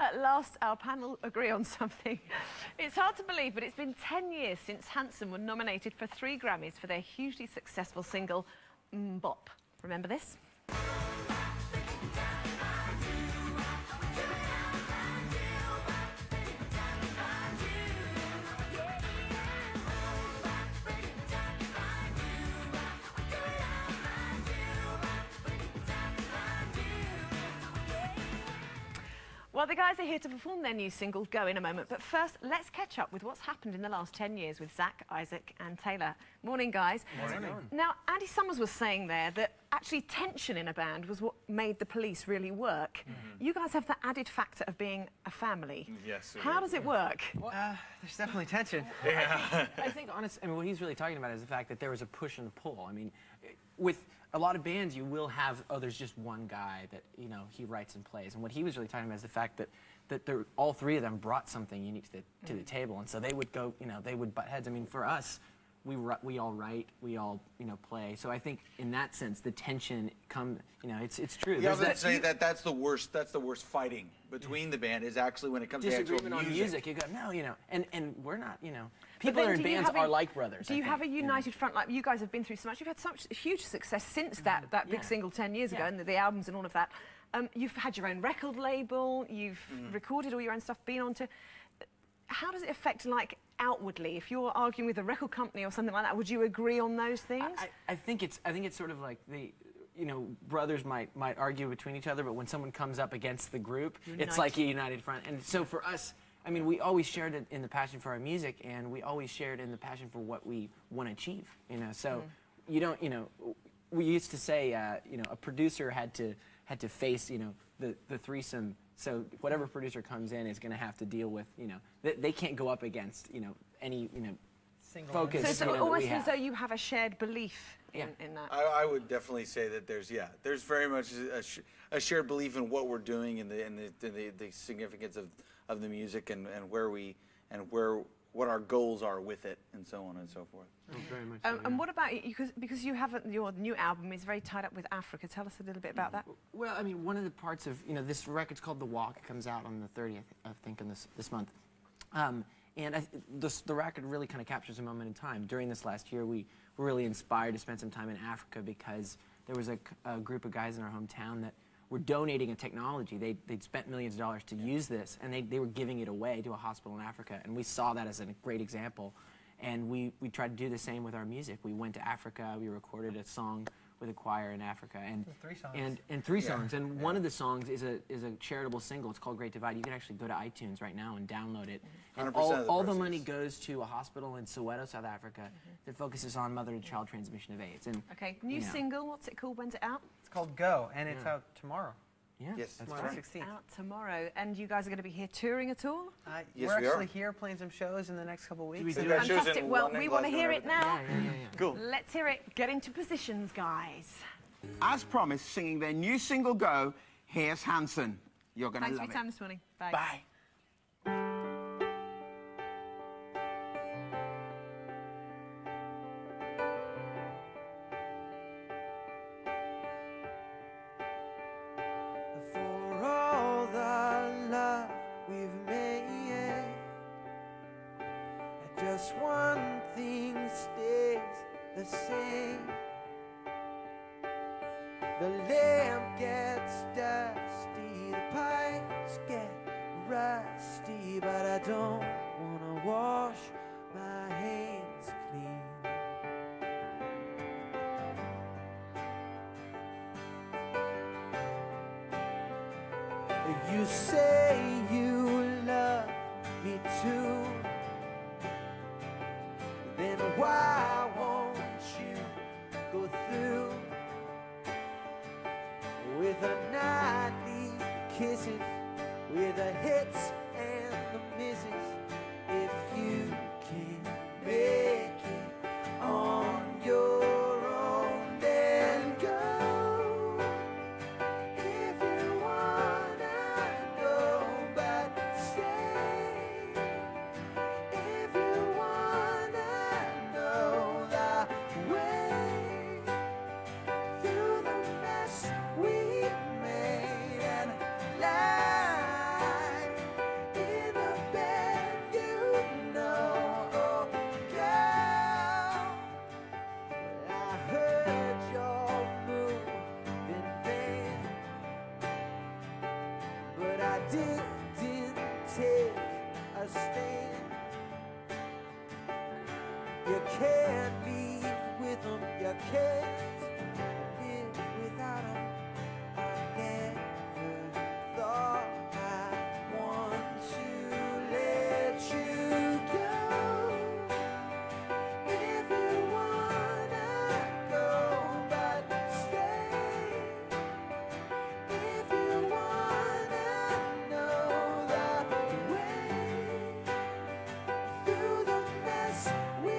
At last, our panel agree on something. It's hard to believe, but it's been 10 years since Hanson were nominated for 3 Grammys for their hugely successful single, Bop. Remember this? Well, the guys are here to perform their new single, Go, in a moment. But first, let's catch up with what's happened in the last 10 years with Zach, Isaac and Taylor. Morning, guys. Morning. Now, Andy Summers was saying there that actually tension in a band was what made the Police really work. You guys have the added factor of being a family. Yes. How does it work? Well, there's definitely tension. Yeah. I think, honestly, I mean, what he's really talking about is the fact that there was a push and a pull. I mean, with a lot of bands, you will have, oh, there's just one guy that, you know, he writes and plays. And what he was really talking about is the fact that all 3 of them brought something unique to the table. And so they would go, you know, they would butt heads. I mean, for us, we all write, we all, you know, play. So I think in that sense, the tension you know, it's true. Yeah, I would say that's the worst fighting between the band is actually when it comes to actual disagreement on music. You go, no, you know, and we're not, you know, people then that are in bands are like brothers. Do you have a united front? Like, you guys have been through so much. You've had such huge success since that big single 10 years ago, and the albums and all of that. You've had your own record label. You've recorded all your own stuff, been on to. How does it affect, like, outwardly? If you're arguing with a record company or something like that, would you agree on those things? I think it's sort of like you know, brothers might argue between each other, but when someone comes up against the group, it's like a united front. And so for us, I mean, we always shared it in the passion for our music, and we always shared in the passion for what we want to achieve. You know, so you don't, you know, we used to say, you know, a producer had to face, you know, the threesome. So whatever producer comes in is going to have to deal with, you know, they can't go up against, you know, any, you know, single focus. So almost as though you have a shared belief in that. I would definitely say that there's very much a shared belief in what we're doing and the significance of the music and what our goals are with it and so on and so forth. Oh, very much so, and what about you? Because you have your new album is very tied up with Africa. Tell us a little bit about that. Well, I mean, one of the parts of, you know, this record's called The Walk. It comes out on the 30th, I think, in this month. And the record really kind of captures a moment in time. During this last year, we were really inspired to spend some time in Africa because there was a group of guys in our hometown that were donating a technology. They'd spent millions of dollars to use this, and they were giving it away to a hospital in Africa. And we saw that as a great example. And we tried to do the same with our music. We went to Africa. We recorded a song with a choir in Africa, and 3 songs. And 3 songs. And one of the songs is a charitable single. It's called Great Divide. You can actually go to iTunes right now and download it. And all the money goes to a hospital in Soweto, South Africa, that focuses on mother-to-child transmission of AIDS. And okay, new single. What's it called? When's it out? It's called Go, and it's out tomorrow. Yeah, yes, that's tomorrow, right. 16th. Out tomorrow. And you guys are going to be here touring at all? Yes, we're we actually are. here playing some shows in the next couple of weeks. Fantastic. Well, we want to hear it now. Yeah. Cool. Let's hear it. Get into positions, guys. As promised, singing their new single, Go, here's Hanson. You're going to love it. Thanks for your time this morning. Bye. Bye. For all the love we've made, and just one thing stays the same. The lamp gets dusty, the pipes get rusty, but I don't wanna wash my hands clean. You say you love me too, then why won't you go through with a nightly kisses, with the hits and the misses? If you can make it on your own, then go. If you wanna go, but stay. If you wanna know the way through the mess we made and life understand. You can't leave with them, you can't live without them. I never thought I'd want to let you go. If you wanna go, but stay. If you wanna know the way through the mess we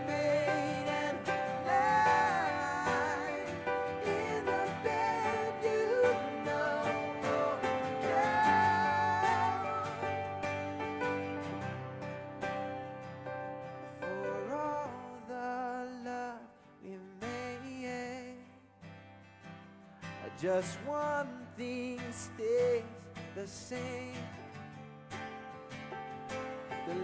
made and lie in the bed you know now. For all the love we made, just one thing stays the same. The